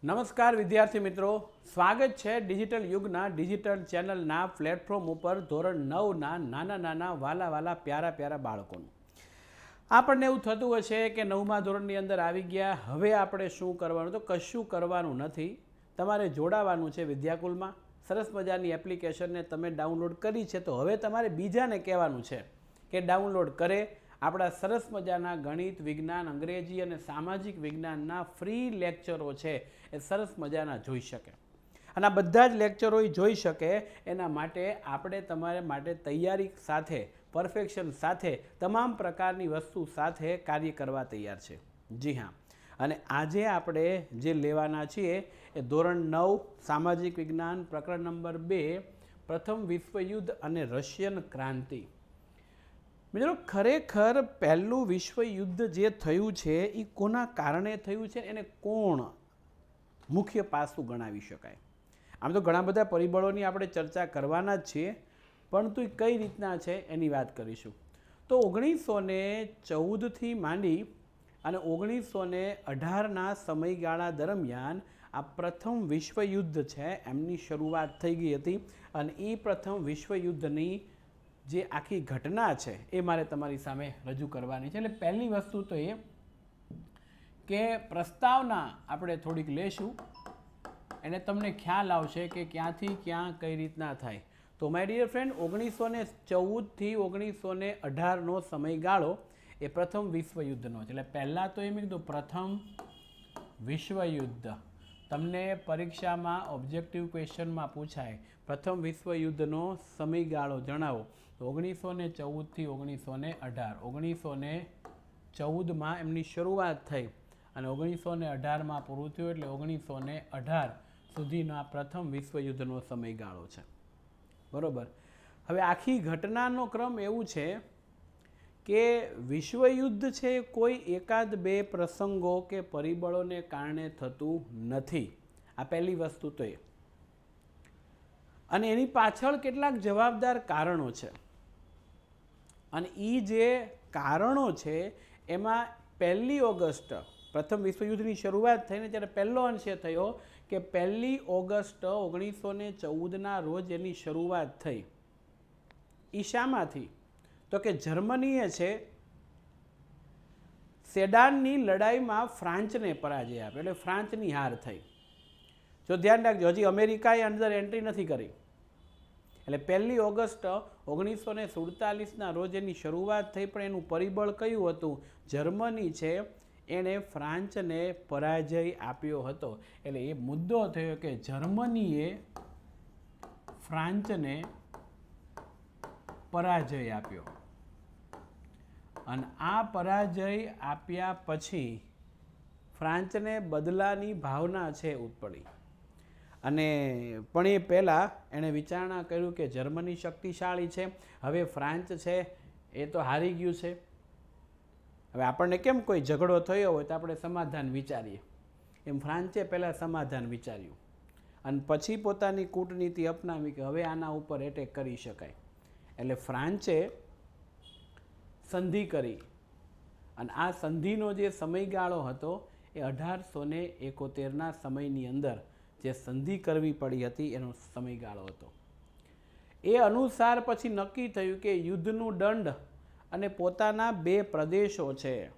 નમસ્કાર વિદ્યાર્થી મિત્રો, સ્વાગત છે ડિજિટલ યુગના ડિજિટલ ચેનલના પ્લેટફોર્મ ઉપર ધોરણ 9ના નાના નાના વાલા વાલા પ્યારા પ્યારા બાળકોનું. આપણને એવું થતું હશે કે 9મા ધોરણની અંદર આવી ગયા, હવે આપણે શું કરવાનું? તો કશું કરવાનું નથી. તમારે જોડાવાનું છે વિદ્યાકુલમાં. સરસ મજાની એપ્લિકેશનને તમે ડાઉનલોડ કરી છે, તો હવે તમારે બીજાને કહેવાનું છે કે ડાઉનલોડ કરે. આપણા સરસ મજાના ગણિત, વિજ્ઞાન, અંગ્રેજી અને સામાજિક વિજ્ઞાનના ફ્રી લેક્ચરો છે એ સરસ મજાના જોઈ શકે, અને આ બધા જ લેક્ચરો જોઈ શકે એના માટે આપણે તમારે માટે તૈયારી સાથે, પરફેક્શન સાથે, તમામ પ્રકારની વસ્તુ સાથે કાર્ય કરવા તૈયાર છે. જી હા, અને આજે આપણે જે લેવાના છીએ એ ધોરણ 9 સામાજિક વિજ્ઞાન પ્રકરણ નંબર 2 પ્રથમ વિશ્વયુદ્ધ અને રશિયન ક્રાંતિ. મિત્રો, ખરેખર પહેલું વિશ્વયુદ્ધ જે થયું છે એ કોના કારણે થયું છે, એને કોણ મુખ્ય પાસું ગણાવી શકાય? આમ તો ઘણા બધા પરિબળોની આપણે ચર્ચા કરવાના જ છીએ, પરંતુ એ કઈ રીતના છે એની વાત કરીશું. તો 1914થી માંડી અને 1918ના સમયગાળા દરમિયાન આ પ્રથમ વિશ્વયુદ્ધ છે એમની શરૂઆત થઈ ગઈ હતી. અને એ પ્રથમ વિશ્વયુદ્ધની જે આખી ઘટના છે એ મારે તમારી સામે રજૂ કરવાની છે. એટલે પહેલી વસ્તુ તો એ કે પ્રસ્તાવના આપણે થોડીક લેશું, એને તમને ખ્યાલ આવશે કે ક્યાંથી ક્યાં કઈ રીતના થાય. તો માય ડિયર ફ્રેન્ડ, 1914થી 1918નો સમયગાળો એ પ્રથમ વિશ્વયુદ્ધનો છે. એટલે પહેલાં તો એમ કીધું પ્રથમ વિશ્વયુદ્ધ. તમને પરીક્ષામાં ઓબ્જેક્ટિવ ક્વેશ્ચનમાં પૂછાય પ્રથમ વિશ્વયુદ્ધનો સમયગાળો જણાવો, તો 1914થી 1918. 1914માં એમની શરૂઆત થઈ અને 1918માં પૂરું થયું, એટલે 1918 સુધીના પ્રથમ વિશ્વયુદ્ધનો સમયગાળો છે. બરાબર. હવે આખી ઘટનાનો ક્રમ એવું છે કે વિશ્વયુદ્ધ છે કોઈ એકાદ બે પ્રસંગો કે પરિબળોને કારણે થતું નથી. આ પહેલી વસ્તુ તો એ. અને એની પાછળ કેટલાક જવાબદાર કારણો છે, અને એ જે કારણો છે એમાં 1 ઓગસ્ટ પ્રથમ વિશ્વયુદ્ધની શરૂઆત થઈને ત્યારે પહેલો અંશે થયો કે 1 ઓગસ્ટ 1914ના રોજ એની શરૂઆત થઈ. એ શામાંથી? તો કે જર્મનીએ છે સેડાનની લડાઈમાં ફ્રાન્સને પરાજય આપ્યો, એટલે ફ્રાન્સની હાર થઈ. જો ધ્યાન રાખજો, હજી અમેરિકાએ અંદર એન્ટ્રી નથી કરી. એટલે 1 ઓગસ્ટ 1947ના રોજ એની શરૂઆત થઈ, પણ એનું પરિબળ કયું હતું? જર્મની છે એણે ફ્રાન્સને પરાજય આપ્યો હતો. એટલે એ મુદ્દો થયો કે જર્મનીએ ફ્રાન્સને પરાજય આપ્યો, અને આ પરાજય આપ્યા પછી ફ્રાન્સને બદલાની ભાવના છે ઉત્પડી. અને પણ એ પહેલાં એણે વિચારણા કર્યું કે જર્મની શક્તિશાળી છે, હવે ફ્રાન્સ છે એ તો હારી ગયું છે. હવે આપણને કેમ કોઈ ઝઘડો થયો હોય તો આપણે સમાધાન વિચારીએ, એમ ફ્રાન્સે પહેલાં સમાધાન વિચાર્યું અને પછી પોતાની કૂટનીતિ અપનાવી કે હવે આના ઉપર એટેક કરી શકાય. એટલે ફ્રાન્સે સંધિ કરી, અને આ સંધિનો જે સમયગાળો હતો એ 1871ના સમયની અંદર જે સંધિ કરવી પડી હતી એનો સમયગાળો હતો. એ અનુસાર પછી નક્કી થયું કે યુદ્ધનું દંડ અને પોતાના 2 પ્રદેશો છે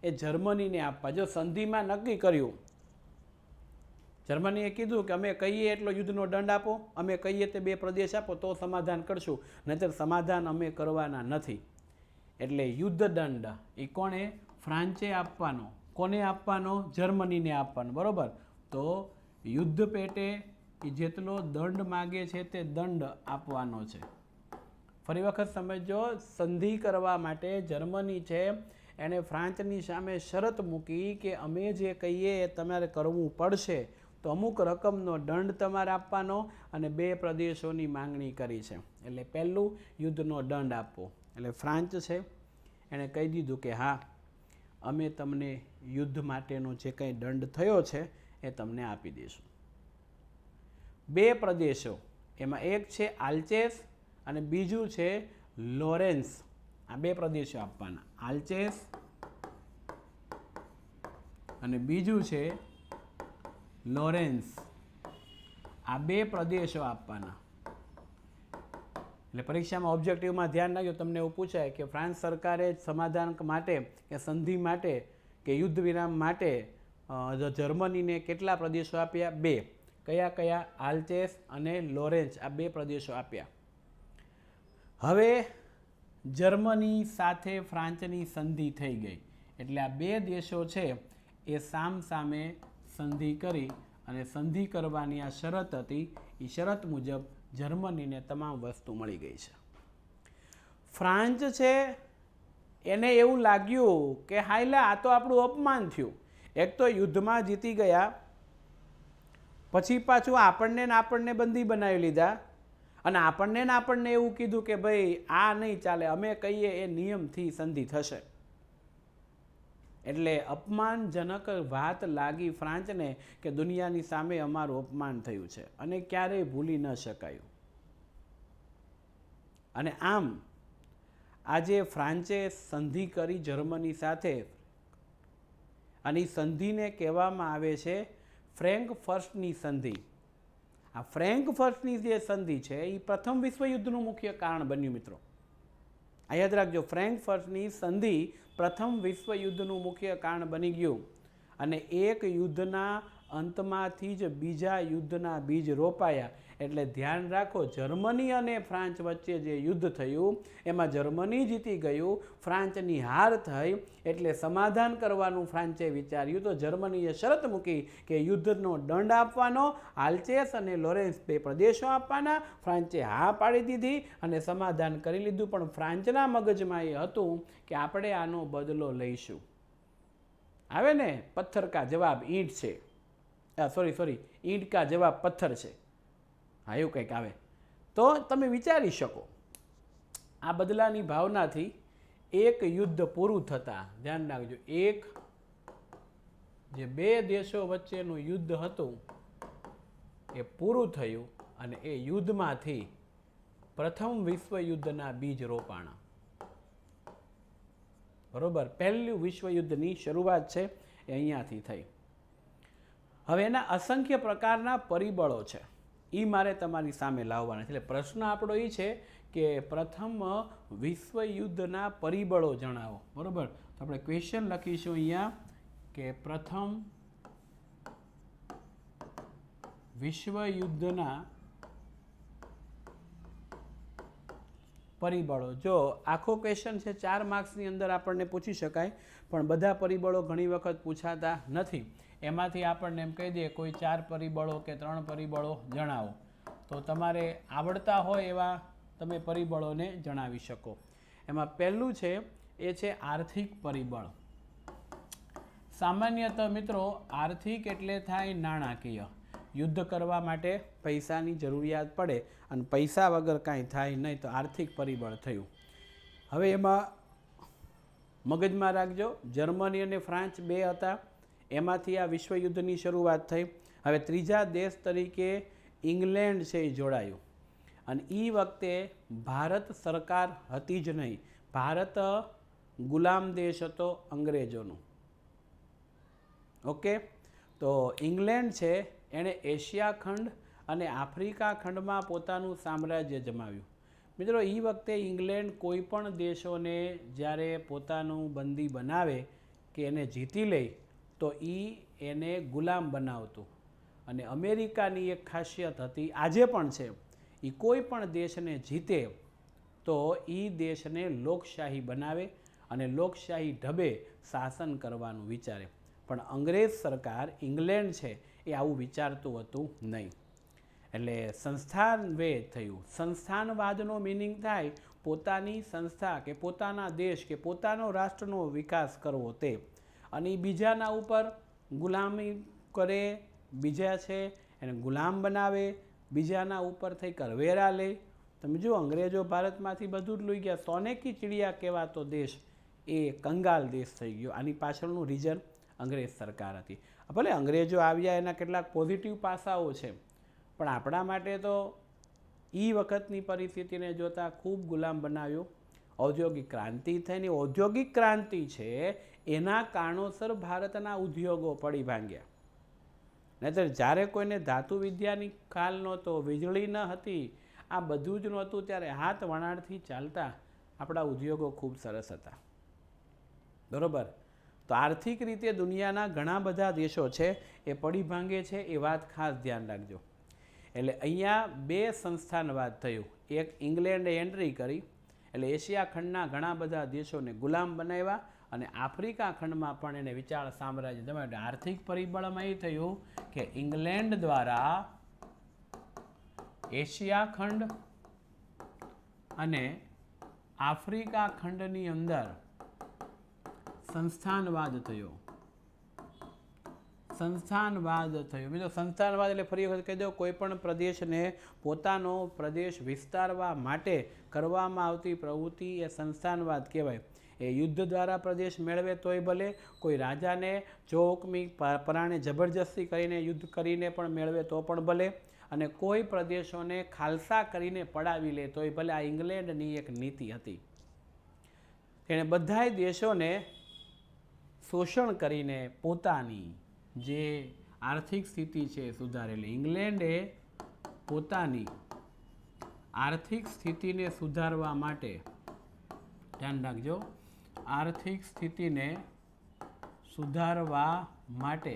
એ જર્મનીને આપવા. જો સંધિમાં નક્કી કર્યું, જર્મનીએ કીધું કે અમે કહીએ એટલો યુદ્ધનો દંડ આપો, અમે કહીએ તે 2 પ્રદેશ આપો તો સમાધાન કરશું, નહીંતર સમાધાન અમે કરવાના નથી. એટલે યુદ્ધ દંડ એ કોણે? ફ્રાન્સે આપવાનો. કોને આપવાનો? જર્મનીને આપવાનો. બરાબર. તો યુદ્ધ પેટે એ જેટલો દંડ માગે છે તે દંડ આપવાનો છે. ફરી વખત સમજો, સંધિ કરવા માટે જર્મની છે એણે ફ્રાન્સની સામે શરત મૂકી કે અમે જે કહીએ એ તમારે કરવું પડશે, તો અમુક રકમનો દંડ તમારે આપવાનો, અને 2 પ્રદેશોની માંગણી કરી છે. એટલે પહેલું યુદ્ધનો દંડ આપવો. એટલે ફ્રાન્સ છે એણે કહી દીધું કે હા, અમે તમને યુદ્ધ માટેનો જે કંઈ દંડ થયો છે એ તમને આપી દઈશું. 2 પ્રદેશો, એમાં એક છે આલ્ચેસ અને બીજું છે લોરેન્સ. આ 2 પ્રદેશો આપવાના, આલ્ચેસ અને બીજું છે લોરેન્સ, આ બે પ્રદેશો આપવાના. એટલે પરીક્ષામાં ઓબ્જેક્ટિવમાં ધ્યાન રાખજો, તમને એવું પૂછાય કે ફ્રાન્સ સરકારે સમાધાન માટે કે સંધિ માટે કે યુદ્ધ વિરામ માટે જર્મનીને કેટલા પ્રદેશો આપ્યા? 2. કયા કયા? આલ્ચેસ અને લોરેન્સ, આ 2 પ્રદેશો આપ્યા. હવે જર્મની સાથે ફ્રાન્સની સંધિ થઈ ગઈ એટલે આ 2 દેશો છે એ સામ સામે સંધિ કરી અને સંધિ કરવાની આ શરત હતી. એ શરત મુજબ જર્મનીને તમામ વસ્તુ મળી ગઈ છે. ફ્રાન્સ છે એને એવું લાગ્યું કે હાઈલા આ તો આપણું અપમાન થયું. એક તો યુદ્ધમાં જીતી ગયા, પછી પાછું આપણને બંદી બનાવી લીધા અને આપણને એવું કીધું કે ભાઈ આ નહીં ચાલે, અમે કહીએ એ નિયમથી સંધિ થશે. એટલે અપમાનજનક વાત લાગી ફ્રાન્સને કે દુનિયાની સામે અમારું અપમાન થયું છે અને ક્યારેય ભૂલી ન શકાયું. અને આમ આજે ફ્રાન્સે સંધિ કરી જર્મની સાથે અને એ સંધિને કહેવામાં આવે છે ફ્રેન્કફર્ટની સંધિ. આ ફ્રેન્કફર્ટની જે સંધિ છે એ પ્રથમ વિશ્વયુદ્ધનું મુખ્ય કારણ બન્યું મિત્રો. આ યાદ રાખજો, ફ્રેન્કફર્ટની સંધિ પ્રથમ વિશ્વયુદ્ધનું મુખ્ય કારણ બની ગયું અને એક યુદ્ધના અંતમાંથી જ બીજા યુદ્ધના બીજ રોપાયા. એટલે ધ્યાન રાખો, જર્મની અને ફ્રાન્સ વચ્ચે જે યુદ્ધ થયું એમાં જર્મની જીતી ગયું, ફ્રાન્સની હાર થઈ. એટલે સમાધાન કરવાનું ફ્રાન્સે વિચાર્યું તો જર્મનીએ શરત મૂકી કે યુદ્ધનો દંડ આપવાનો, આલ્ચેસ અને લોરેન્સ 2 પ્રદેશો આપવાના. ફ્રાન્સે હા પાડી દીધી અને સમાધાન કરી લીધું. પણ ફ્રાન્સના મગજમાં એ હતું કે આપણે આનો બદલો લઈશું. આવે ને, પથ્થર કા જવાબ ઈંટ છે, સોરી ઈંટ કા જવાબ પથ્થર છે. હા, એવું કંઈક આવે. તો તમે વિચારી શકો આ બદલાની ભાવનાથી એક યુદ્ધ પૂરું થતાં, ધ્યાન રાખજો, એક જે 2 દેશો વચ્ચેનું યુદ્ધ હતું એ પૂરું થયું અને એ યુદ્ધમાંથી પ્રથમ વિશ્વયુદ્ધના બીજ રોપાણા. બરોબર, પહેલું વિશ્વયુદ્ધની શરૂઆત છે એ અહીંયાથી થઈ. હવે એના અસંખ્ય પ્રકારના પરિબળો છે, એ મારે તમારી સામે લાવવાના છે. એટલે પ્રશ્ન આપણો એ છે કે પ્રથમ વિશ્વયુદ્ધના પરિબળો જણાવો. બરોબર, તો આપણે ક્વેશ્ચન લખીશું અહીંયા કે પ્રથમ વિશ્વયુદ્ધના પરિબળો. જો આખો ક્વેશ્ચન છે 4 માર્ક્સની અંદર આપણને પૂછી શકાય, પણ બધા પરિબળો ઘણી વખત પૂછાતા નથી. એમાંથી આપણને એમ કહી દે કોઈ 4 પરિબળો કે 3 પરિબળો જણાવો, તો તમારે આવડતા હોય એવા તમે પરિબળોને જણાવી શકો. એમાં પહેલું છે એ છે આર્થિક પરિબળ. સામાન્યતઃ મિત્રો આર્થિક એટલે થાય નાણાકીય. યુદ્ધ કરવા માટે પૈસાની જરૂરિયાત પડે અને પૈસા વગર કાંઈ થાય નહીં, તો આર્થિક પરિબળ થયું. હવે એમાં મગજમાં રાખજો, જર્મની અને ફ્રાન્સ 2 હતા, એમાંથી આ વિશ્વયુદ્ધની શરૂઆત થઈ. હવે ત્રીજા દેશ તરીકે ઇંગ્લેન્ડ છે એ જોડાયું અને એ વખતે ભારત સરકાર હતી જ નહીં. ભારત ગુલામ દેશ હતો અંગ્રેજોનો. ઓકે, તો ઇંગ્લેન્ડ છે એણે એશિયા ખંડ અને આફ્રિકા ખંડમાં પોતાનું સામ્રાજ્ય જમાવ્યું. મિત્રો એ વખતે ઇંગ્લેન્ડ કોઈ પણ દેશોને જ્યારે પોતાનું બંદી બનાવે કે એને જીતી લે તો એને ગુલામ બનાવતું. અને અમેરિકાની એક ખાસિયત હતી, આજે પણ છે, એ કોઈ પણ દેશને જીતે તો એ દેશને લોકશાહી બનાવે અને લોકશાહી ઢબે શાસન કરવાનું વિચારે. પણ અંગ્રેજ સરકાર, ઇંગ્લેન્ડ છે એ આવું વિચારતું હતું નહીં. એટલે સંસ્થાનવેદ થયું. સંસ્થાનવાદનો મિનિંગ થાય પોતાની સંસ્થા કે પોતાના દેશ કે પોતાનો રાષ્ટ્રનો વિકાસ કરવો તે, અને એ બીજાના ઉપર ગુલામી કરે, બીજા છે એને ગુલામ બનાવે, બીજાના ઉપર થઈ કરવેરા લે. તમે જુઓ, અંગ્રેજો ભારતમાંથી બધું જ લઈ ગયા. સોને કી ચિડિયા કહેવાતો દેશ એ કંગાલ દેશ થઈ ગયો. આની પાછળનું રીઝન અંગ્રેજ સરકાર હતી. ભલે અંગ્રેજો આવ્યા એના કેટલાક પોઝિટિવ પાસાઓ છે, પણ આપણા માટે તો એ વખતની પરિસ્થિતિને જોતાં ખૂબ ગુલામ બનાવ્યો. ઔદ્યોગિક ક્રાંતિ થઈને, ઔદ્યોગિક ક્રાંતિ છે એના કારણોસર ભારતના ઉદ્યોગો પડી ભાંગ્યા. નહીંતર જ્યારે કોઈને ધાતુ વિદ્યાની ખ્યાલ નહોતો, વીજળી ન હતી, આ બધું જ નહોતું, ત્યારે હાથ વણાટથી ચાલતા આપણા ઉદ્યોગો ખૂબ સરસ હતા. બરાબર. તો આર્થિક રીતે દુનિયાના ઘણા બધા દેશો છે એ પડી ભાંગે છે, એ વાત ખાસ ધ્યાન રાખજો. એટલે અહીંયા બે સંસ્થાનવાદ થયું. એક ઇંગ્લેન્ડે એન્ટ્રી કરી, એટલે એશિયા ખંડના ઘણા બધા દેશોને ગુલામ બનાવ્યા, અને આફ્રિકા ખંડમાં પણ એને વિશાળ સામ્રાજ્ય જમાવ્યું. આર્થિક પરિબળમાં એ થયું કે ઇંગ્લેન્ડ દ્વારા એશિયા ખંડ અને આફ્રિકા ખંડની અંદર સંસ્થાનવાદ થયો. સંસ્થાનવાદ થયો. મિત્રો સંસ્થાનવાદ એટલે ફરી વખત કહી દો, કોઈ પણ પ્રદેશને પોતાનો પ્રદેશ વિસ્તારવા માટે કરવામાં આવતી પ્રવૃત્તિ એ સંસ્થાનવાદ કહેવાય. એ યુદ્ધ દ્વારા પ્રદેશ મેળવે તોય ભલે, કોઈ રાજાને જોહુકમી પરાણે જબરજસ્તી કરીને યુદ્ધ કરીને પણ મેળવે તો પણ ભલે, અને કોઈ પ્રદેશોને ખાલસા કરીને પડાવી લે તોય ભલે. આ ઇંગ્લેન્ડની એક નીતિ હતી. તેણે બધાય દેશોને શોષણ કરીને પોતાની જે આર્થિક સ્થિતિ છે સુધારેલી. ઇંગ્લેન્ડે પોતાની આર્થિક સ્થિતિને સુધારવા માટે, ધ્યાન રાખજો, આર્થિક સ્થિતિને સુધારવા માટે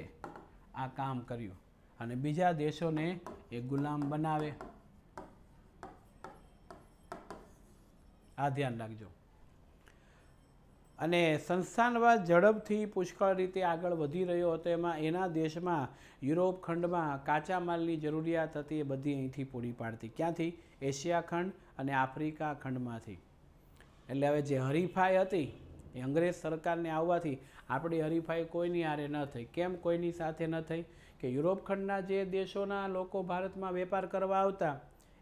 આ કામ કર્યું, અને બીજા દેશોને એ ગુલામ બનાવે. આ ધ્યાન રાખજો. અને સંસ્થાનવાદ ઝડપથી પુષ્કળ રીતે આગળ વધી રહ્યો હતો. એમાં એના દેશમાં યુરોપ ખંડમાં કાચા માલની જરૂરિયાત હતી, એ બધી અહીંથી પૂરી પાડતી. ક્યાંથી? એશિયા ખંડ અને આફ્રિકા ખંડમાંથી. એટલે હવે જે હરીફાઈ હતી એ અંગ્રેજ સરકારને આવવાથી આપણી હરીફાઈ કોઈની હારે ન થઈ. કેમ કોઈની સાથે ન થઈ? કે યુરોપ ખંડના જે દેશોના લોકો ભારતમાં વેપાર કરવા આવતા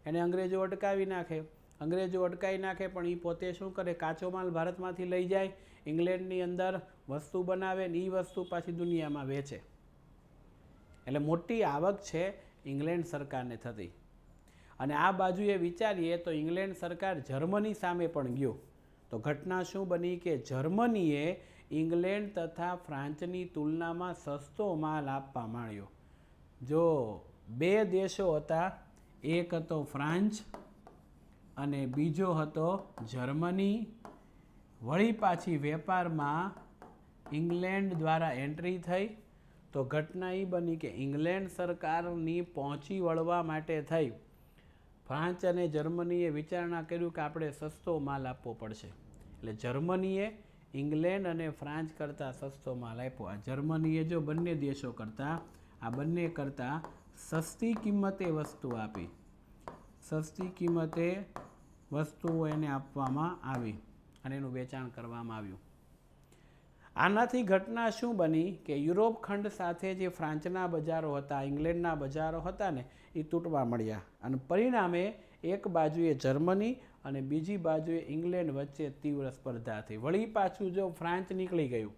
એને અંગ્રેજો અટકાવી નાખે. અંગ્રેજો અટકાવી નાખે, પણ એ પોતે શું કરે? કાચો માલ ભારતમાંથી લઈ જાય, ઇંગ્લેન્ડની અંદર વસ્તુ બનાવે ને એ વસ્તુ પાછી દુનિયામાં વેચે. એટલે મોટી આવક છે ઇંગ્લેન્ડ સરકારને થતી. અને આ બાજુએ વિચારીએ તો ઇંગ્લેન્ડ સરકાર જર્મની સામે પણ ગયો. તો ઘટના શું બની કે જર્મનીએ ઇંગ્લેન્ડ તથા ફ્રાન્સની તુલનામાં સસ્તો માલ આપવા માંડ્યો. જો બે દેશો હતા, એક હતો ફ્રાન્સ અને બીજો હતો જર્મની. વળી પાછી વેપારમાં ઇંગ્લેન્ડ દ્વારા એન્ટ્રી થઈ. તો ઘટના એ બની કે ઇંગ્લેન્ડ સરકારની પહોંચી વળવા માટે થઈ ફ્રાન્સ અને જર્મનીએ વિચારણા કર્યું કે આપણે સસ્તો માલ આપવો પડશે. એટલે જર્મનીએ ઇંગ્લેન્ડ અને ફ્રાન્સ કરતાં સસ્તો માલ આપ્યો. આ જર્મનીએ જો બંને દેશો કરતાં, આ બંને કરતાં સસ્તી કિંમતે વસ્તુ આપી. સસ્તી કિંમતે વસ્તુઓ એને આપવામાં આવી અને એનું વેચાણ કરવામાં આવ્યું. આનાથી ઘટના શું બની કે યુરોપ ખંડ સાથે જે ફ્રાન્સના બજારો હતા, ઇંગ્લેન્ડના બજારો હતા ને, એ તૂટવા મળ્યા. અને પરિણામે એક બાજુએ જર્મની અને બીજી બાજુએ ઇંગ્લેન્ડ વચ્ચે તીવ્ર સ્પર્ધા થઈ. વળી પાછું જો ફ્રાન્સ નીકળી ગયું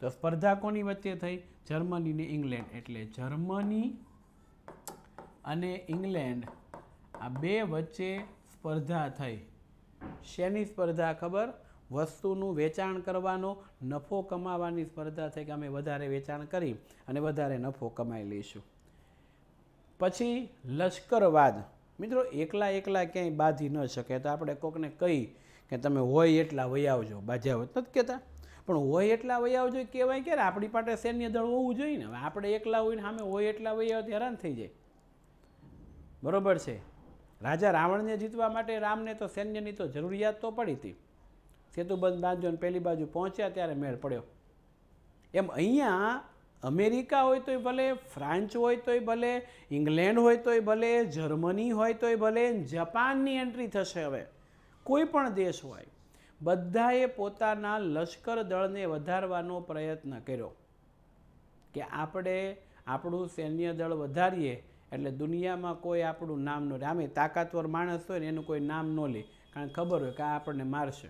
તો સ્પર્ધા કોની વચ્ચે થઈ? જર્મની ને ઇંગ્લેન્ડ. એટલે જર્મની અને ઇંગ્લેન્ડ આ બે વચ્ચે સ્પર્ધા થઈ. શેની સ્પર્ધા ખબર? વસ્તુનું વેચાણ કરવાનો, નફો કમાવાની સ્પર્ધા થઈ કે અમે વધારે વેચાણ કરી અને વધારે નફો કમાઈ લઈશું. પછી લશ્કરવાદ. મિત્રો એકલા એકલા ક્યાંય બાંધી ન શકે. તો આપણે કોકને કહી કે તમે હોય એટલા વહી આવજો, બાજ્યા હોત નથી કહેતા, પણ હોય એટલા વહી આવજો કહેવાય ક્યારે? આપણી પાસે સૈન્ય દળ હોવું જોઈએ ને. આપણે એકલા હોય ને સામે હોય એટલા વહી આવે હેરાન થઈ જાય. બરોબર છે. રાજા રાવણને જીતવા માટે રામને તો સૈન્યની તો જરૂરિયાત તો પડી હતી. સેતુબંધ બાંધ્યો ને પહેલી બાજુ પહોંચ્યા ત્યારે મેળ પડ્યો. એમ અહીંયા અમેરિકા હોય તોય ભલે, ફ્રાન્સ હોય તોય ભલે, ઇંગ્લેન્ડ હોય તોય ભલે, જર્મની હોય તોય ભલે, જાપાનની એન્ટ્રી થશે. હવે કોઈ પણ દેશ હોય, બધાએ પોતાના લશ્કર દળને વધારવાનો પ્રયત્ન કર્યો કે આપણે આપણું સૈન્ય દળ વધારીએ એટલે દુનિયામાં કોઈ આપણું નામ ન લે. આમે તાકાતવર માણસ હોય ને એનું કોઈ નામ ન લે, કારણ ખબર હોય કે આ આપણને મારશે.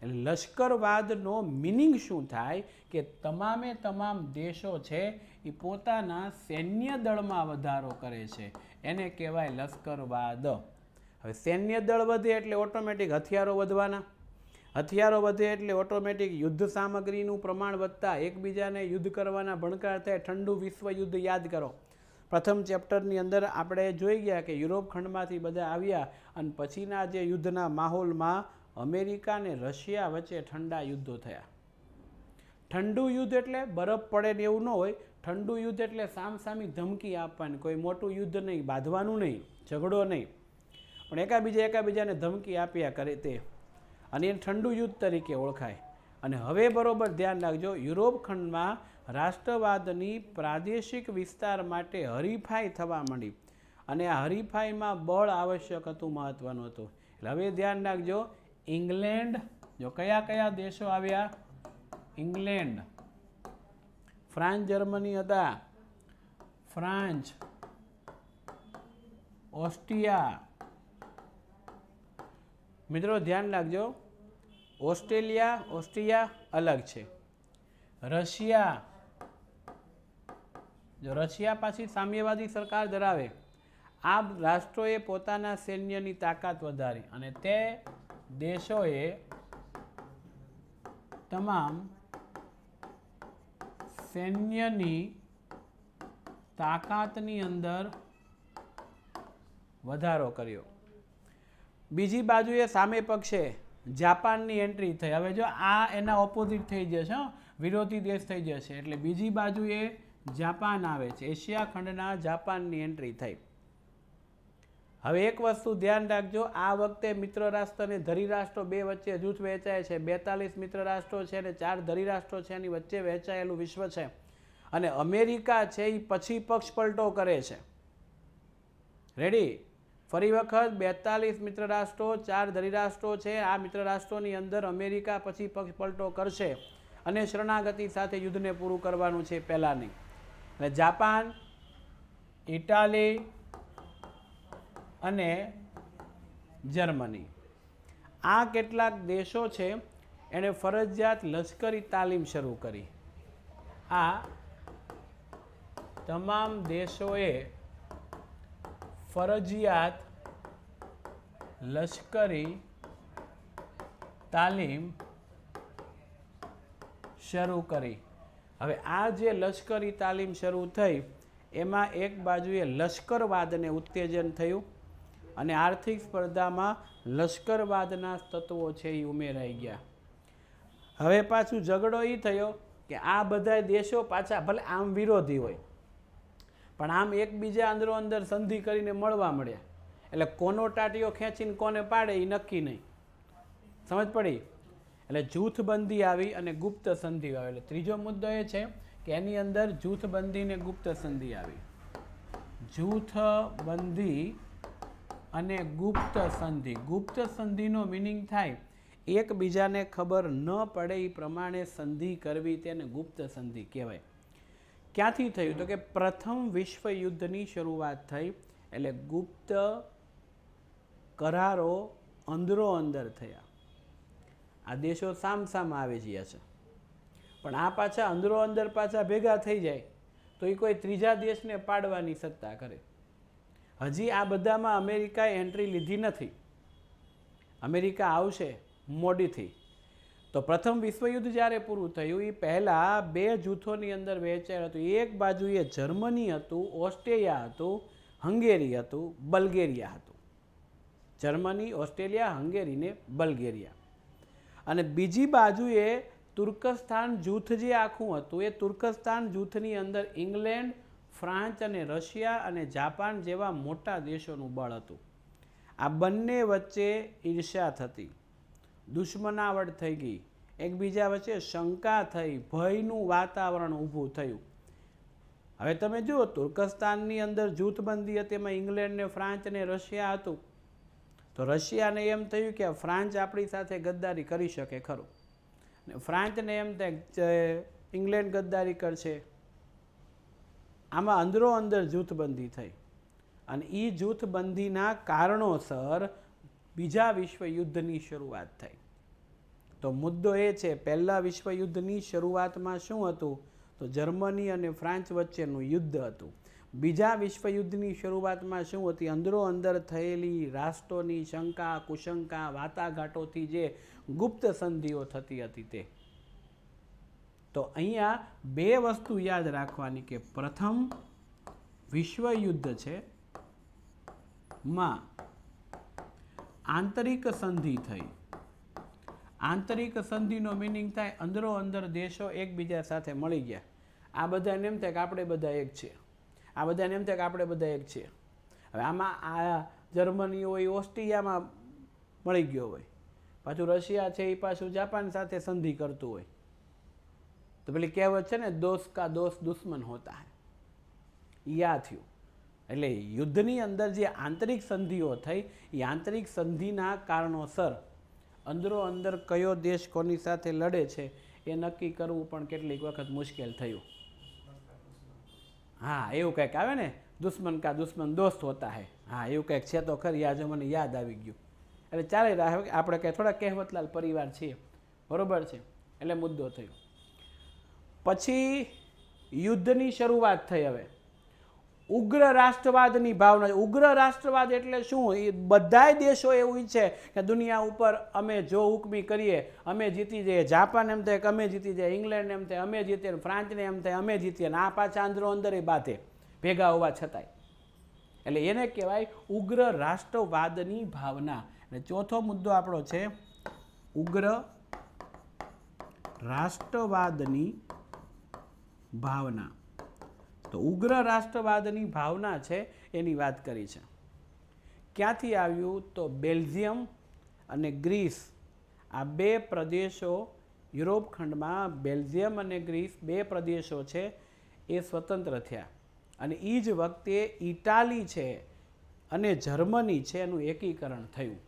એટલે લશ્કરવાદનો મિનિંગ શું થાય કે તમામે તમામ દેશો છે એ પોતાના સૈન્ય દળમાં વધારો કરે છે. એને કહેવાય લશ્કરવાદ. હવે સૈન્ય દળ વધે એટલે ઓટોમેટિક હથિયારો વધવાના. હથિયારો વધે એટલે ઓટોમેટિક યુદ્ધ સામગ્રીનું પ્રમાણ વધતા એકબીજાને યુદ્ધ કરવાના ભણકાર થાય. ઠંડુ વિશ્વ યુદ્ધ યાદ કરો. પ્રથમ ચેપ્ટરની અંદર આપણે જોઈ ગયા કે યુરોપ ખંડમાંથી બધા આવ્યા અને પછીના જે યુદ્ધના માહોલમાં અમેરિકા અને રશિયા વચ્ચે ઠંડા યુદ્ધો થયા. ઠંડુ યુદ્ધ એટલે બરફ પડે ને એવું ન હોય. ઠંડુ યુદ્ધ એટલે સામસામી ધમકી આપવાની, કોઈ મોટું યુદ્ધ નહીં, બાંધવાનું નહીં, ઝઘડો નહીં, પણ એકાબીજાને ધમકી આપ્યા કરે તે, અને એ ઠંડુ યુદ્ધ તરીકે ઓળખાય. અને હવે બરોબર ધ્યાન રાખજો, યુરોપ ખંડમાં રાષ્ટ્રવાદની પ્રાદેશિક વિસ્તાર માટે હરીફાઈ થવા માંડી અને આ હરીફાઈમાં બળ આવશ્યક હતું, મહત્વનું હતું. એટલે હવે ધ્યાન રાખજો, ઇંગ્લેન્ડ, જો કયા કયા દેશો આવ્યા? ઇંગ્લેન્ડ, ફ્રાન્સ, જર્મની હતા, ફ્રાન્સ, ઓસ્ટ્રિયા. મિત્રો ધ્યાન રાખજો, ઓસ્ટ્રિયા અલગ છે. રશિયા, જો રશિયા પાછી સામ્યવાદી સરકાર ધરાવે. આ રાષ્ટ્રોએ પોતાના સૈન્યની તાકાત વધારી અને તે દેશોએ તમામ સૈન્યની તાકાતની અંદર વધારો કર્યો. બીજી બાજુએ સામે પક્ષે જાપાનની એન્ટ્રી થઈ. હવે જો આ એના ઓપોઝિટ થઈ જશે, વિરોધી દેશ થઈ જશે. એટલે બીજી બાજુએ જાપાન આવે છે, એશિયા ખંડના જાપાનની એન્ટ્રી થઈ. હવે એક વસ્તુ ધ્યાન રાખજો, આ વખતે મિત્ર રાષ્ટ્ર અને ધરી રાષ્ટ્રો બે વચ્ચે જૂથ વહેંચાય છે. 42 મિત્ર રાષ્ટ્રો છે અને 4 ધરી રાષ્ટ્રો છે, એની વચ્ચે વહેંચાયેલું વિશ્વ છે. અને અમેરિકા છે એ પછી પક્ષ પલટો કરે છે. રેડી? ફરી વખત 42 મિત્ર રાષ્ટ્રો, 4 ધરી રાષ્ટ્રો છે. આ મિત્ર રાષ્ટ્રોની અંદર અમેરિકા પછી પક્ષ પલટો કરશે અને શરણાગતિ સાથે યુદ્ધને પૂરું કરવાનું છે પહેલાંની. અને જાપાન, ઇટાલી અને જર્મની, આ કેટલાક દેશો છે એણે ફરજિયાત લશ્કરી તાલીમ શરૂ કરી. આ તમામ દેશોએ ફરજિયાત લશ્કરી તાલીમ શરૂ કરી. હવે આ જે લશ્કરી તાલીમ શરૂ થઈ એમાં એક બાજુએ લશ્કરવાદને ઉત્તેજન થયું અને આર્થિક સ્પર્ધામાં લશ્કરવાદના તત્વો છે એ ઉમેરાઈ ગયા. હવે પાછું ઝઘડો એ થયો કે આ બધા દેશો પાછા ભલે આમ વિરોધી હોય પણ આમ એકબીજા અંદરો અંદર સંધિ કરીને મળવા મળ્યા. એટલે કોનો ટાટીઓ ખેંચીને કોને પાડે એ નક્કી નહીં. સમજ પડી? એટલે જૂથબંધી આવી અને ગુપ્ત સંધિ આવી. એટલે ત્રીજો મુદ્દો એ છે કે એની અંદર જૂથબંધી ને ગુપ્ત સંધિ આવી. જૂથબંધી અને ગુપ્ત સંધિ. ગુપ્ત સંધિનો મિનિંગ થાય એકબીજાને ખબર ન પડે એ પ્રમાણે સંધિ કરવી, તેને ગુપ્ત સંધિ કહેવાય. ક્યાંથી થયું? તો કે પ્રથમ વિશ્વ યુદ્ધની શરૂઆત થઈ એટલે ગુપ્ત કરારો અંદરો અંદર થયા. આ દેશો સામસામા આવી ગયા છે પણ આ પાછા અંદરો અંદર પાછા ભેગા થઈ જાય તો એ કોઈ ત્રીજા દેશને પાડવાની સત્તા કરે. હજી આ બધામાં અમેરિકાએ એન્ટ્રી લીધી નથી. અમેરિકા આવશે મોડીથી. તો પ્રથમ વિશ્વયુદ્ધ જ્યારે પૂરું થયું એ પહેલાં બે જૂથોની અંદર વહેંચાયું હતું. એક બાજુએ જર્મની હતું, ઓસ્ટ્રેલિયા હતું, હંગેરી હતું, બલ્ગેરિયા હતું. જર્મની, ઓસ્ટ્રેલિયા, હંગેરી ને બલ્ગેરિયા. અને બીજી બાજુએ તુર્કસ્તાન જૂથ જે આખું હતું એ તુર્કસ્તાન જૂથની અંદર ઇંગ્લેન્ડ, ફ્રાન્સ અને રશિયા અને જાપાન જેવા મોટા દેશોનું બળ હતું. આ બંને વચ્ચે ઈર્ષ્યા થતી, દુશ્મનાવટ થઈ ગઈ, એકબીજા વચ્ચે શંકા થઈ, ભયનું વાતાવરણ ઊભું થયું. હવે તમે જુઓ, તુર્કસ્તાનની અંદર જૂથબંધી હતી, એમાં ઇંગ્લેન્ડ ને ફ્રાન્સ ને રશિયા હતું. તો રશિયાને એમ થયું કે ફ્રાન્સ આપણી સાથે ગદ્દારી કરી શકે ખરું, ને ફ્રાન્સને એમ થાય ઇંગ્લેન્ડ ગદ્દારી કરશે. આમાં અંદરો અંદર જૂથબંધી થઈ અને એ જૂથબંધીના કારણોસર બીજા વિશ્વયુદ્ધની શરૂઆત થઈ. તો મુદ્દો એ છે, પહેલા વિશ્વયુદ્ધની શરૂઆતમાં શું હતું? તો જર્મની અને ફ્રાન્સ વચ્ચેનું યુદ્ધ હતું. બીજા વિશ્વયુદ્ધની શરૂઆતમાં શું હતી? અંદરો અંદર થયેલી રાષ્ટ્રોની શંકા કુશંકા વાટાઘાટોથી જે ગુપ્ત સંધિઓ થતી હતી તે. તો અહીંયા બે વસ્તુ યાદ રાખવાની કે પ્રથમ વિશ્વયુદ્ધ છે માં આંતરિક સંધિ થઈ. આંતરિક સંધિનો મિનિંગ થાય અંદરો અંદર દેશો એકબીજા સાથે મળી ગયા. આ બધાને એમ થાય કે આપણે બધા એક છીએ, આ બધાને એમ થાય કે આપણે બધા એક છીએ. હવે આમાં આ જર્મની હોય ઓસ્ટ્રિયામાં મળી ગયો હોય, પાછું રશિયા છે એ પાછું જાપાન સાથે સંધિ કરતું હોય. તો પેલી કહેવત છે ને, દોસ્ત કા દોસ્ત દુશ્મન હોતા હૈ, યા થયું. એટલે યુદ્ધની અંદર જે આંતરિક સંધિઓ થઈ એ આંતરિક સંધિના કારણોસર અંદરો અંદર કયો દેશ કોની સાથે લડે છે એ નક્કી કરવું પણ કેટલીક વખત મુશ્કેલ થયું. હા, એવું કંઈક આવે ને, દુશ્મન કા દુશ્મન દોસ્ત હોતા હૈ. હા, એવું કંઈક છે તો ખરી. આજે મને યાદ આવી ગયું. એટલે ચાલે રહે, આપણે કંઈ થોડા કહેવતલાલ પરિવાર છીએ, બરોબર છે. એટલે મુદ્દો થયો. પછી યુદ્ધની શરૂઆત થઈ. હવે ઉગ્ર રાષ્ટ્રવાદની ભાવના. ઉગ્ર રાષ્ટ્રવાદ એટલે શું? એ બધાય દેશો એવું ઈચ્છે કે દુનિયા ઉપર અમે જો હુકમી કરીએ અમે જીતી જઈએ. જાપાન એમ થાય કે અમે જીતી જાય, ઇંગ્લેન્ડ એમ થાય અમે જીતીએ, ફ્રાન્સને એમ થાય અમે જીતીએ, અને આ પાછા અંદરો અંદર બાધે ભેગા હોવા છતાંય. એટલે એને કહેવાય ઉગ્ર રાષ્ટ્રવાદની ભાવના. અને ચોથો મુદ્દો આપણો છે ઉગ્ર રાષ્ટ્રવાદની ભાવના. તો ઉગ્ર રાષ્ટ્રવાદની ભાવના છે એની વાત કરી છે. ક્યાંથી આવ્યું? તો બેલ્જિયમ અને ગ્રીસ આ બે પ્રદેશો, યુરોપ ખંડમાં બેલ્જિયમ અને ગ્રીસ બે પ્રદેશો છે એ સ્વતંત્ર થયા. અને એ જ વખતે ઇટાલી છે અને જર્મની છે એનું એકીકરણ થયું.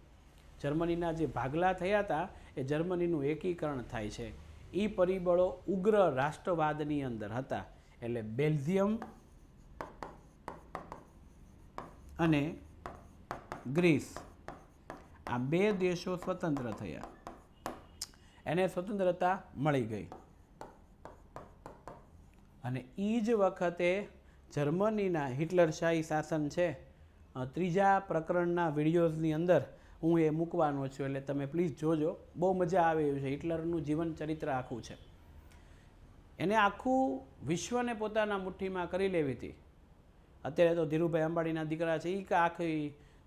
જર્મનીના જે ભાગલા થયા હતા એ જર્મનીનું એકીકરણ થાય છે. એ પરિબળો ઉગ્ર રાષ્ટ્રવાદની અંદર હતા. એટલે બેલ્જિયમ અને ગ્રીસ આ બે દેશો સ્વતંત્ર થયા, એને સ્વતંત્રતા મળી ગઈ. અને એ જ વખતે જર્મનીના હિટલરશાહી શાસન છે. ત્રીજા પ્રકરણના વિડીયોઝની અંદર હું એ મૂકવાનો છું, એટલે તમે પ્લીઝ જોજો, બહુ મજા આવે એવું છે. હિટલરનું જીવન ચરિત્ર આખું છે. એને આખું વિશ્વને પોતાના મુઠ્ઠીમાં કરી લેવી હતી. અત્યારે તો ધીરુભાઈ અંબાણીના દીકરા છે એ આખી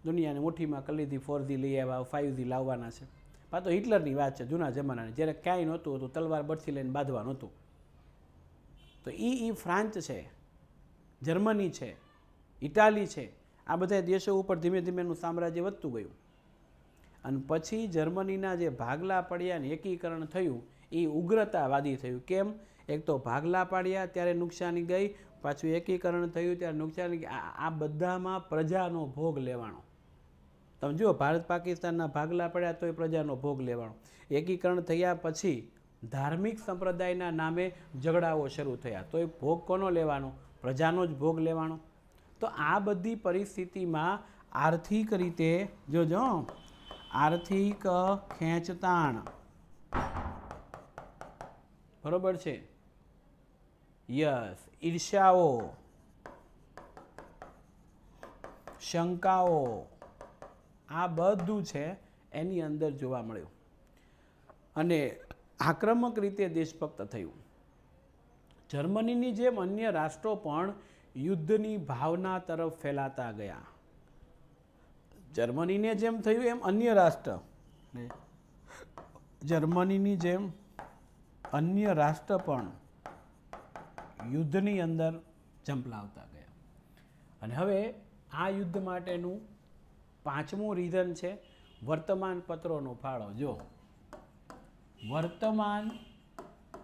દુનિયાને મુઠ્ઠીમાં કરી લીધી. 4G લઈ આવ્યા, 5G લાવવાના છે. આ તો હિટલરની વાત છે, જૂના જમાનાની, જ્યારે ક્યાંય નહોતું હતું, તલવાર બરછી લઈને બાંધવા નહોતું. તો એ ફ્રાન્સ છે, જર્મની છે, ઇટાલી છે, આ બધા દેશો ઉપર ધીમે ધીમે એનું સામ્રાજ્ય વધતું ગયું. અને પછી જર્મનીના જે ભાગલા પડ્યા ને એકીકરણ થયું એ ઉગ્રતાવાદી થયું. કેમ? એક તો ભાગલા પાડ્યા ત્યારે નુકસાની ગઈ, પાછું એકીકરણ થયું ત્યારે નુકસાની. આ બધામાં પ્રજાનો ભોગ લેવાનો. તમે જુઓ, ભારત પાકિસ્તાનના ભાગલા પડ્યા તોય પ્રજાનો ભોગ લેવાનો. એકીકરણ થયા પછી ધાર્મિક સંપ્રદાયના નામે ઝઘડાઓ શરૂ થયા, તોય ભોગ કોનો લેવાનો? પ્રજાનો જ ભોગ લેવાનો. તો આ બધી પરિસ્થિતિમાં આર્થિક રીતે જોજો, આર્થિક ખેંચતાણ, બરોબર છે, યસ, ઈર્ષ્યાઓ, શંકાઓ, આ બધું છે એની અંદર જોવા મળ્યું. અને આક્રમક રીતે દેશભક્ત થયું. જર્મનીની જેમ અન્ય રાષ્ટ્રો પણ યુદ્ધની ભાવના તરફ ફેલાતા ગયા. જર્મનીને જેમ થયું એમ અન્ય રાષ્ટ્ર, જર્મનીની જેમ અન્ય રાષ્ટ્ર પણ યુદ્ધની અંદર ઝંપલાવતા ગયા. અને હવે આ યુદ્ધ માટેનું પાંચમું રીઝન છે વર્તમાન પત્રોનો ફાળો. જો વર્તમાન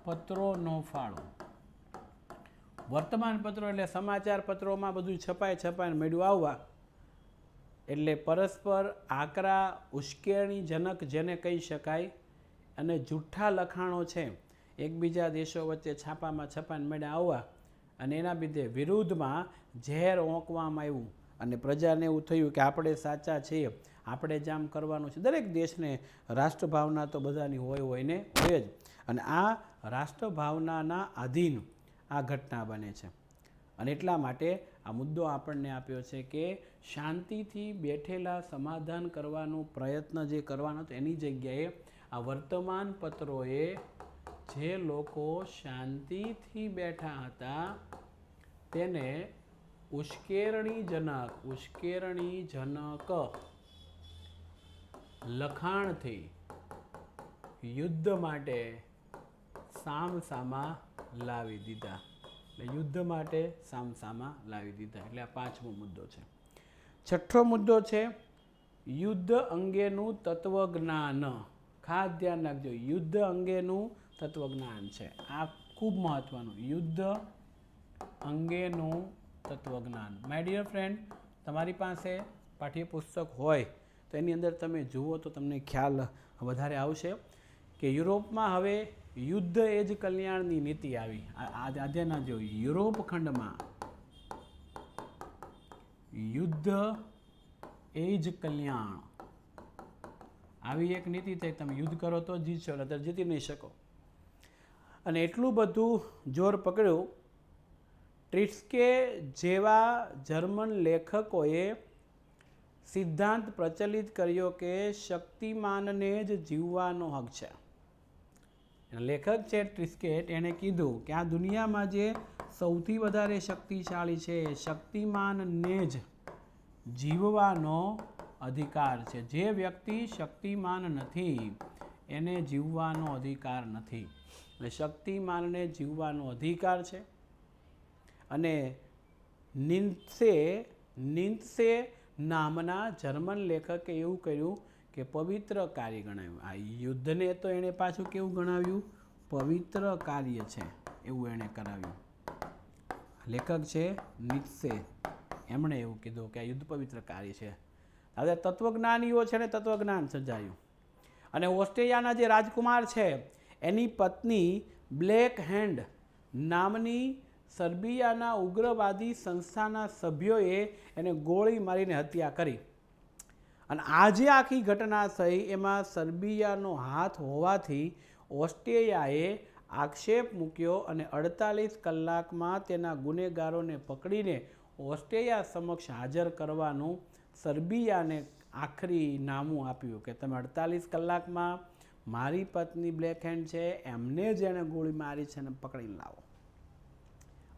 પત્રોનો ફાળો, વર્તમાન પત્રો એટલે સમાચાર પત્રોમાં બધું છપાઈને મેળવું આવવા, એટલે પરસ્પર આકરા ઉશ્કેરણીજનક જેને કહી શકાય, અને જૂઠ્ઠા લખાણો છે એકબીજા દેશો વચ્ચે છપાઈને મેળા આવવા, અને એના લીધે વિરુદ્ધમાં ઝેર ઓંકવામાં આવ્યું. અને પ્રજાને એવું થયું કે આપણે સાચા છીએ, આપણે જ આમ કરવાનું છે. દરેક દેશને રાષ્ટ્રભાવના તો બધાની હોય ને હોય જ. અને આ રાષ્ટ્રભાવનાના આધીન આ ઘટના બને છે. અને એટલા માટે આ મુદ્દો આપણને આપ્યો છે કે શાંતિથી બેઠેલા સમાધાન કરવાનો પ્રયત્ન જે કરવાનો હતો એની જગ્યાએ આ વર્તમાન પત્રોએ જે લોકો શાંતિથી બેઠા હતા તેને ઉશ્કેરણીજનક લખાણથી યુદ્ધ માટે સામસામા લાવી દીધા. એટલે યુદ્ધ માટે સામસામા લાવી દીધા. એટલે આ 5મો મુદ્દો છે. 6થો મુદ્દો છે યુદ્ધ અંગેનું તત્વજ્ઞાન. ખાસ ધ્યાન રાખજો, યુદ્ધ અંગેનું તત્વજ્ઞાન છે આ ખૂબ મહત્વનું. યુદ્ધ અંગેનું તત્વજ્ઞાન. માય ડિયર ફ્રેન્ડ, તમારી પાસે પાઠ્યપુસ્તક હોય તો એની અંદર તમે જુઓ તો તમને ખ્યાલ વધારે આવશે કે યુરોપમાં હવે યુદ્ધ એ જ કલ્યાણની નીતિ આવી. આજના જો યુરોપ ખંડમાં યુદ્ધ એ જ કલ્યાણ આવી એક નીતિ થઈ. તમે યુદ્ધ કરો તો જીતશો, નહીંતર જીતી નહીં શકો. અને એટલું બધું જોર પકડ્યું, ટ્રિસ્કે જેવા જર્મન લેખકોએ સિદ્ધાંત પ્રચલિત કર્યો કે શક્તિમાનને જ જીવવાનો હક છે. લેખક છે ટ્રિસ્કેટ, એણે કીધું કે આ દુનિયામાં જે સૌથી વધારે શક્તિશાળી છે શક્તિમાનને જ જીવવાનો અધિકાર છે. જે વ્યક્તિ શક્તિમાન નથી એને જીવવાનો અધિકાર નથી. એટલે શક્તિમાનને જીવવાનો અધિકાર છે. અને નિત્સે નામના જર્મન લેખકે એવું કર્યું કે પવિત્ર કાર્ય ગણાવ્યું. આ યુદ્ધને તો એણે પાછું કેવું ગણાવ્યું? પવિત્ર કાર્ય છે એવું એણે કરાવ્યું. લેખક છે નિત્સે, એમણે એવું કીધું કે આ યુદ્ધ પવિત્ર કાર્ય છે. હવે તત્વજ્ઞાનીઓ છે ને તત્વજ્ઞાન સર્જાયું. અને ઓસ્ટ્રેલિયાના જે રાજકુમાર છે એની પત્ની બ્લેક હેન્ડ નામની સર્બિયાના ઉગ્રવાદી સંસ્થાના સભ્યોએ એને ગોળી મારીને હત્યા કરી. અને આજે આખી ઘટના થઈ એમાં સર્બિયાનો હાથ હોવાથી ઓસ્ટ્રેલિયાએ આક્ષેપ મૂક્યો અને 48 કલાકમાં તેના ગુનેગારોને પકડીને ઓસ્ટ્રેલિયા સમક્ષ હાજર કરવાનું સર્બિયાને આખરી નામું આપ્યું કે તમે 48 કલાકમાં મારી પત્ની બ્લેક હેન્ડ છે એમને જ એણે ગોળી મારી છે અને પકડીને લાવો.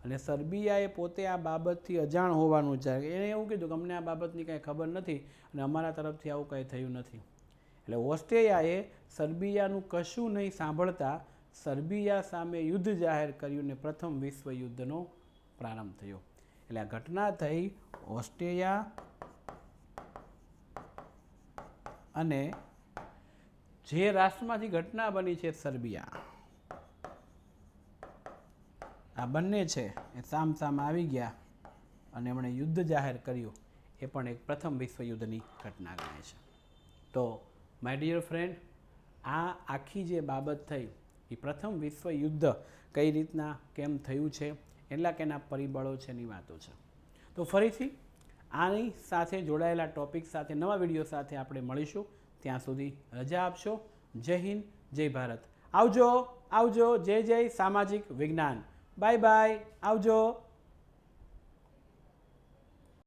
અને સર્બિયાએ પોતે આ બાબતથી અજાણ હોવાનું છે. એણે એવું કીધું કે અમને આ બાબતની કાંઈ ખબર નથી અને અમારા તરફથી આવું કંઈ થયું નથી. એટલે ઓસ્ટ્રેલિયાએ સર્બિયાનું કશું નહીં સાંભળતા સર્બિયા સામે યુદ્ધ જાહેર કર્યું ને પ્રથમ વિશ્વ યુદ્ધનો પ્રારંભ થયો. એટલે આ ઘટના થઈ ઓસ્ટ્રેલિયા અને જે રાષ્ટ્રમાંથી ઘટના બની છે સર્બિયા. આ બંને છે એ સામસામે આવી ગયા અને એમણે યુદ્ધ જાહેર કર્યું. એ પણ એક પ્રથમ વિશ્વયુદ્ધની ઘટના ગણાય છે. તો માય ડિયર ફ્રેન્ડ, આ આખી જે બાબત થઈ એ પ્રથમ વિશ્વયુદ્ધ કઈ રીતના કેમ થયું છે એટલા કે એના પરિબળો છે એની વાતો છે. તો ફરીથી આની સાથે જોડાયેલા ટોપિક સાથે નવા વિડીયો સાથે આપણે મળીશું. ત્યાં સુધી રજા આપશો. જય હિન્દ, જય ભારત. આવજો આવજો. જય જય સામાજિક વિજ્ઞાન. Bye bye. આવજો.